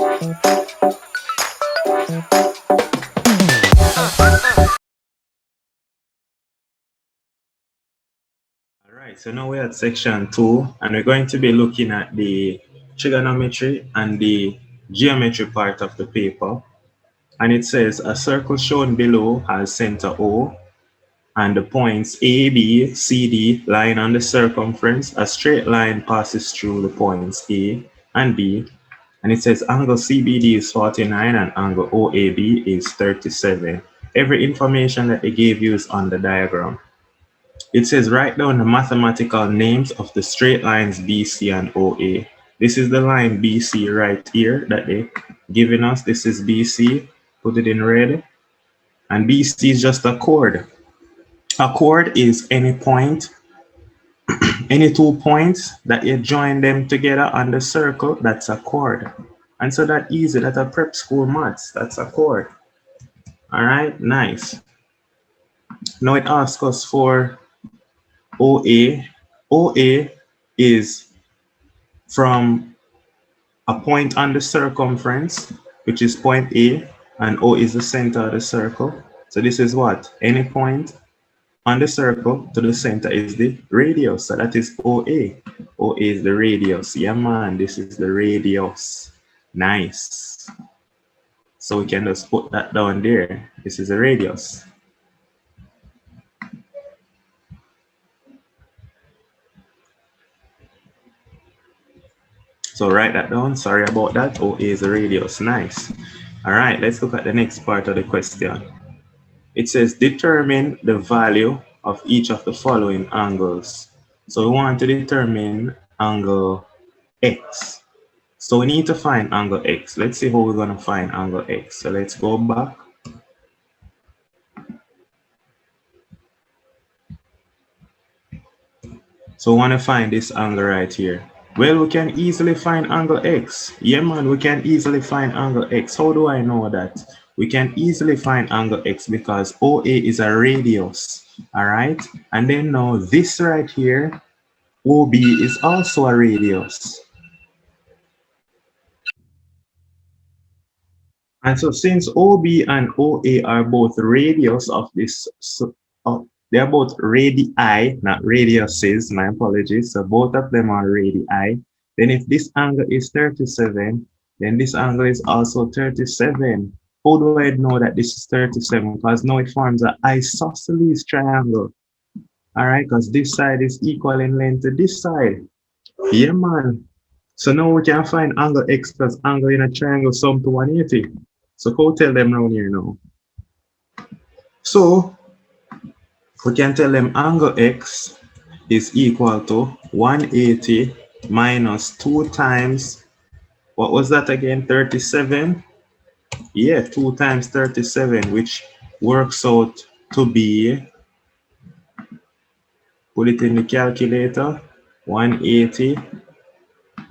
Alright, so now we're at section 2 and we're going to be looking at the trigonometry and the geometry part of the paper. And it says a circle shown below has center O and the points A, B, C, D lying on the circumference. A straight line passes through the points A and B. And it says angle CBD is 49 and angle OAB is 37. Every information that they gave you is on the diagram. It says write down the mathematical names of the straight lines BC and OA. This is the line BC right here that they given us. This is BC, put it in red. And BC is just a chord. A chord is any point, any 2 points that you join them together on the circle, that's a chord. And so that's easy, that's a prep school maths, that's a chord. All right, nice. Now it asks us for OA. OA is from a point on the circumference, which is point A, and O is the center of the circle. So this is what? Any point on the circle to the center is the radius. So that is OA. OA is the radius. Yeah, man, this is the radius. Nice. So we can just put that down there. This is the radius. So write that down. Sorry about that. OA is the radius. Nice. All right, let's look at the next part of the question. It says determine the value of each of the following angles. So we want to determine angle X. So we need to find angle X. Let's see how we're going to find angle X. So let's go back. So we want to find this angle right here. Well, we can easily find angle X. Yeah, man, we can easily find angle X. How do I know that? We can easily find angle X because OA is a radius. All right. And then now this right here, OB is also a radius. And so since OB and OA are both radius of this, they're both radii, not radiuses, my apologies. So both of them are radii. Then if this angle is 37, then this angle is also 37. How do I know that this is 37? Because now it forms an isosceles triangle. All right, because this side is equal in length to this side. Yeah, man. So now we can find angle X plus angle in a triangle sum to 180. So go tell them around here now. So we can tell them angle X is equal to 180 minus 2 times, what was that again, 37? Yeah, 2 times 37, which works out to be, put it in the calculator, 180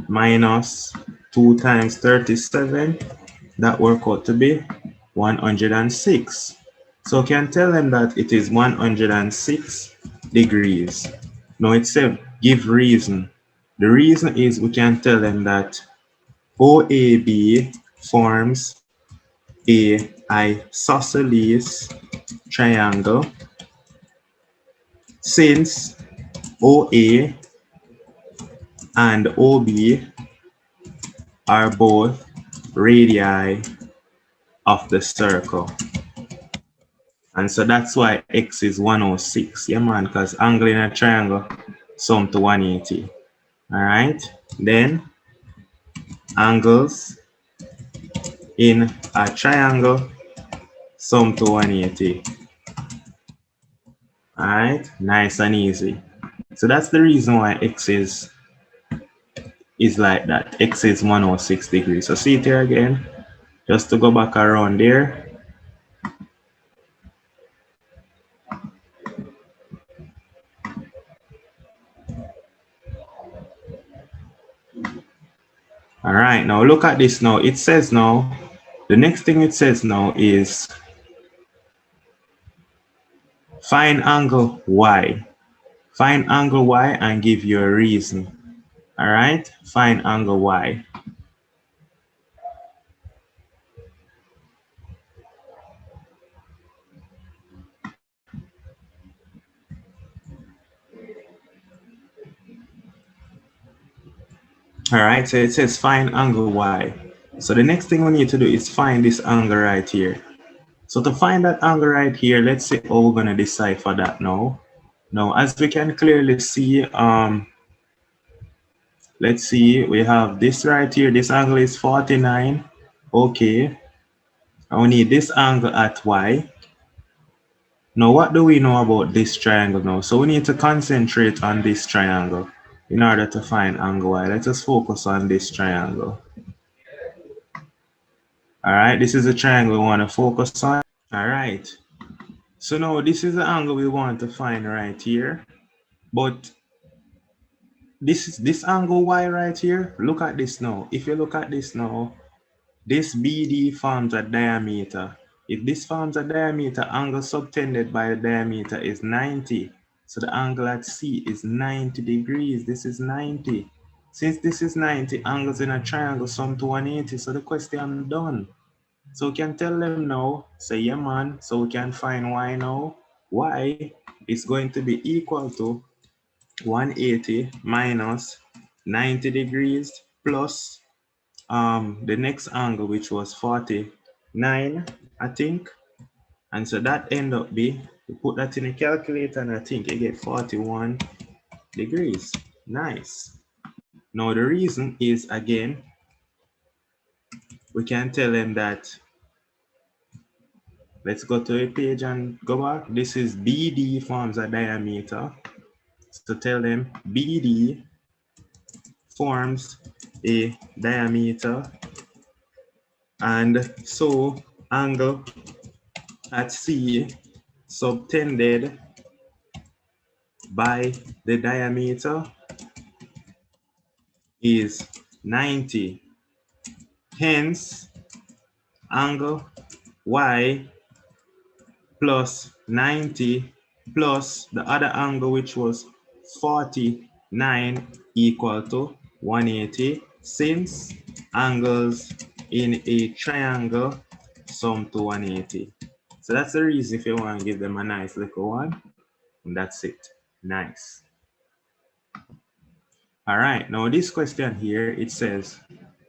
minus 2 times 37, that works out to be 106. So we can tell them that it is 106 degrees. Now it said give reason. The reason is we can tell them that OAB forms a isosceles triangle since OA and OB are both radii of the circle. And so that's why X is 106. Yeah, man, because angle in a triangle sum to 180. All right. Then angles in a triangle sum to 180. All right. Nice and easy. So that's the reason why X is like that. X is 106 degrees. So see it here again. Just to go back around there. All right, now look at this now. It says now, the next thing it says now is find angle Y. Find angle Y and give you a reason. All right, find angle Y. All right, so it says find angle Y. So the next thing we need to do is find this angle right here. So to find that angle right here, let's see how we're gonna decipher that now. Now, as we can clearly see, let's see, we have this right here. This angle is 49. Okay, and we need this angle at Y. Now, what do we know about this triangle now? So we need to concentrate on this triangle in order to find angle Y. Let us focus on this triangle. All right, this is the triangle we want to focus on. All right, so now this is the angle we want to find right here. But this angle Y right here, look at this now. If you look at this now, this BD forms a diameter. If this forms a diameter, angle subtended by the diameter is 90. So the angle at C is 90 degrees. This is 90. Since this is 90, angles in a triangle sum to 180. So the question done. So we can tell them now, say, yeah, man. So we can find Y now. Y is going to be equal to 180 minus 90 degrees plus the next angle, which was 49, I think. And so that end up be, you put that in a calculator and I think you get 41 degrees. Nice. Now the reason is, again, we can tell them that, let's go to a page and go back. This is BD forms a diameter. So tell them BD forms a diameter, and so angle at C subtended by the diameter is 90. Hence, angle Y plus 90 plus the other angle, which was 49, equal to 180, since angles in a triangle sum to 180. So that's the reason if you want to give them a nice little one. And that's it. Nice. All right, now this question here, it says,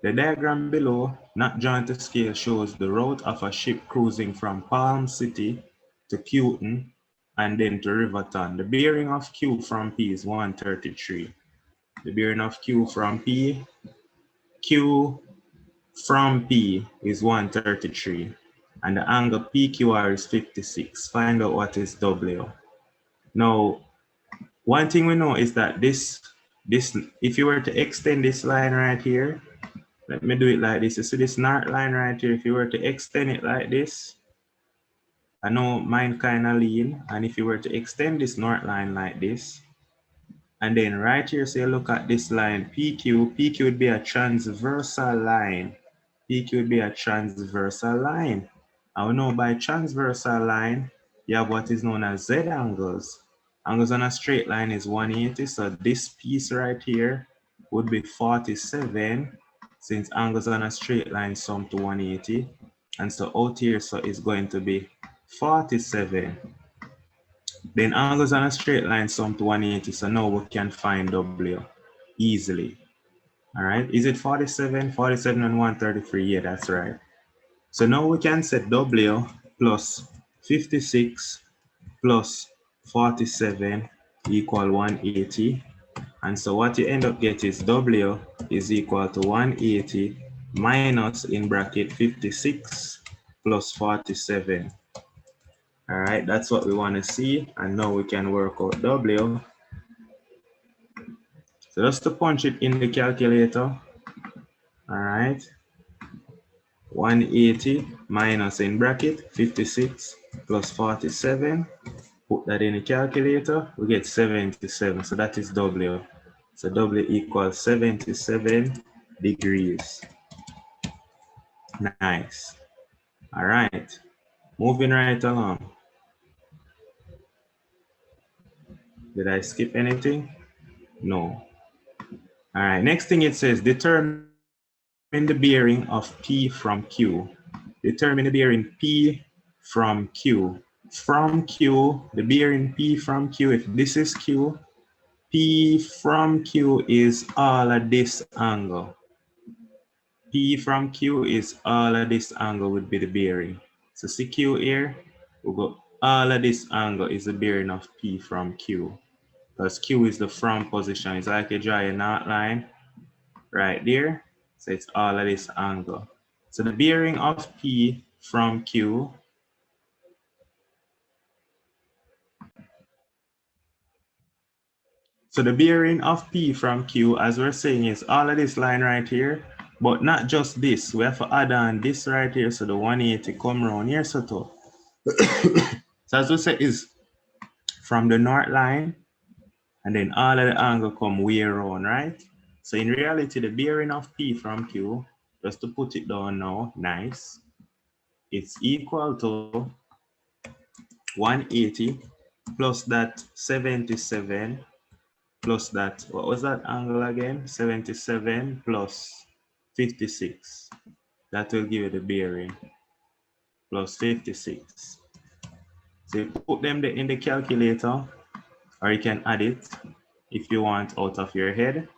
the diagram below, not drawn to scale, shows the route of a ship cruising from Palm City to Cuton and then to Riverton. The bearing of Q from P is 133. The bearing of Q from P is 133. And the angle PQR is 56. Find out what is W. Now, one thing we know is that this, if you were to extend this line right here, let me do it like this. You see this north line right here, if you were to extend it like this, I know mine kind of lean, and if you were to extend this north line like this, and then right here, so you look at this line, PQ would be a transversal line. PQ would be a transversal line. And we know by transversal line, you have what is known as Z angles. Angles on a straight line is 180, so this piece right here would be 47, since angles on a straight line sum to 180. And so out here, so it's going to be 47. Then angles on a straight line sum to 180, so now we can find W easily. All right, is it 47? 47 and 133, yeah, that's right. So now we can set W plus 56 plus 47 equal 180. And so what you end up getting is W is equal to 180 minus, in bracket, 56 plus 47. All right, that's what we want to see. And now we can work out W. So just to punch it in the calculator. All right, 180 minus, in bracket, 56 plus 47. Put that in the calculator, we get 77. So that is W. So W equals 77 degrees. Nice. All right, moving right along. Did I skip anything? No. All right, next thing it says, determine the bearing of P from Q. Determine the bearing P from Q. From Q, the bearing P from Q, if this is Q, P from Q is all of this angle. P from Q is all of this angle would be the bearing. So see Q here, we'll go all of this angle is the bearing of P from Q. Because Q is the from position. It's like you draw a knot line right there. So it's all of this angle. So the bearing of P from Q So the bearing of P from Q, as we're saying, is all of this line right here, but not just this. We have to add on this right here, so the 180 come around here, so too. So as we say, is from the north line, and then all of the angle come way around, right? So in reality, the bearing of P from Q, just to put it down now, nice, it's equal to 180 plus that 77 plus that, what was that angle again? 77 plus 56. That will give you the bearing plus 56. So you put them in the calculator, or you can add it if you want out of your head.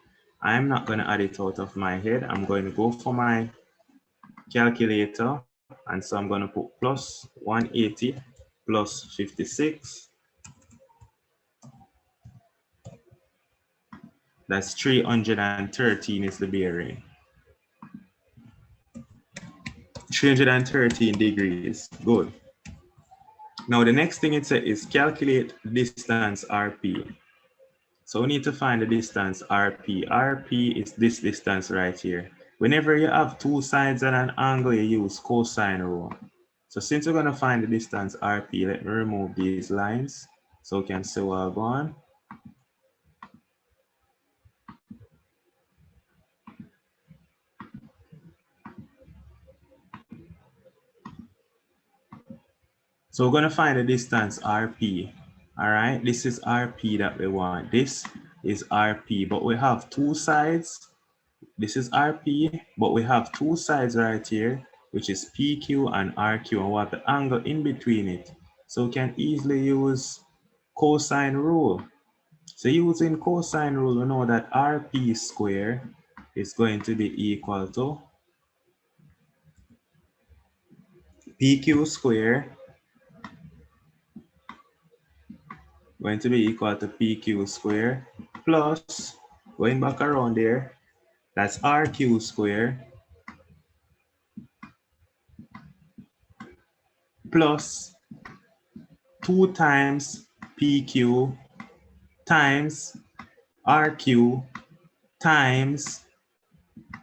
I'm not going to add it out of my head. I'm going to go for my calculator, and so I'm going to put plus 180 plus 56. That's 313 is the bearing. 313 degrees. Good. Now the next thing it said is calculate distance RP. So we need to find the distance RP. RP is this distance right here. Whenever you have two sides at an angle, you use cosine rule. So since we're going to find the distance RP, let me remove these lines so we can see what I'm going. So we're going to find the distance RP. All right, this is RP that we want. This is RP, but we have two sides. This is RP, but we have two sides right here, which is PQ and RQ, and we have the angle in between it. So we can easily use cosine rule. So using cosine rule, we know that RP square is going to be equal to PQ square going to be equal to PQ square plus, going back around there, that's RQ square plus 2 times PQ times RQ times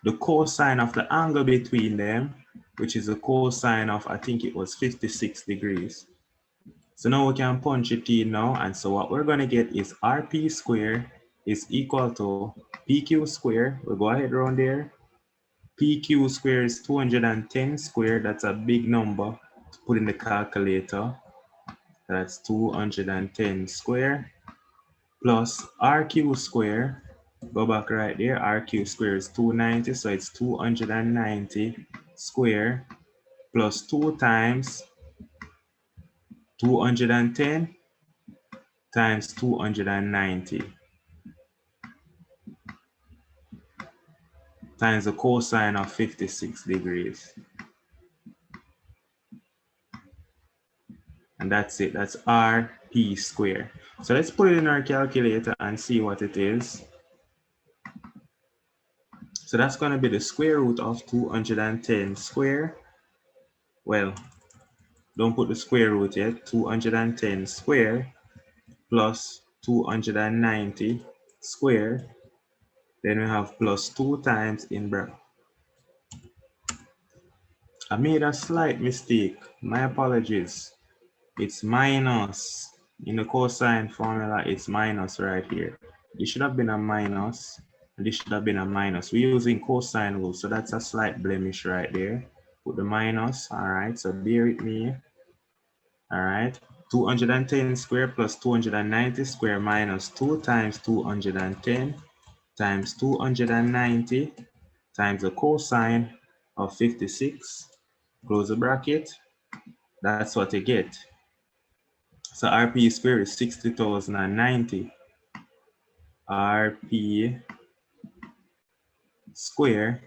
the cosine of the angle between them, which is a cosine of, I think it was 56 degrees. So now we can punch it in now, and so what we're going to get is RP square is equal to PQ square. We'll go ahead around there. PQ square is 210 square. That's a big number to put in the calculator. That's 210 square plus RQ square. Go back right there. RQ square is 290, so it's 290 square plus 2 times 210 times 290 times the cosine of 56 degrees. And that's it. That's RP square. So let's put it in our calculator and see what it is. So that's going to be the square root of 210 square. Well, don't put the square root yet. 210 square plus 290 square. Then we have plus 2 times in bracket. I made a slight mistake. My apologies. It's minus. In the cosine formula, it's minus right here. This should have been a minus. And this should have been a minus. We're using cosine rule, so that's a slight blemish right there. Put the minus. All right, so bear with me. All right, 210 square plus 290 square minus 2 times 210 times 290 times the cosine of 56. Close the bracket. That's what you get. So RP square is 60,090. RP square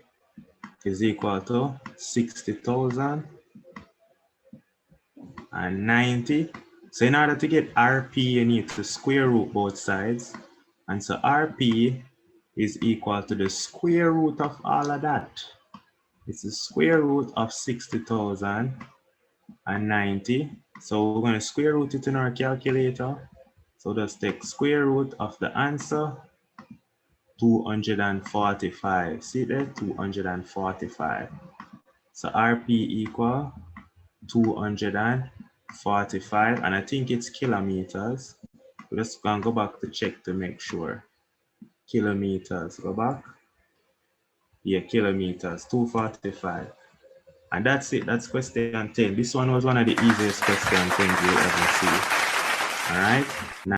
is equal to 60,090. So in order to get RP, you need to square root both sides. And so RP is equal to the square root of all of that. It's the square root of 60,090. So we're going to square root it in our calculator. So just take square root of the answer, 245. See there, 245. So RP equal 245, and I think it's kilometers. Let's go back to check to make sure. Kilometers, go back. Yeah, kilometers, 245. And that's it, that's question 10. This one was one of the easiest question 10 you'll ever see. All right. Now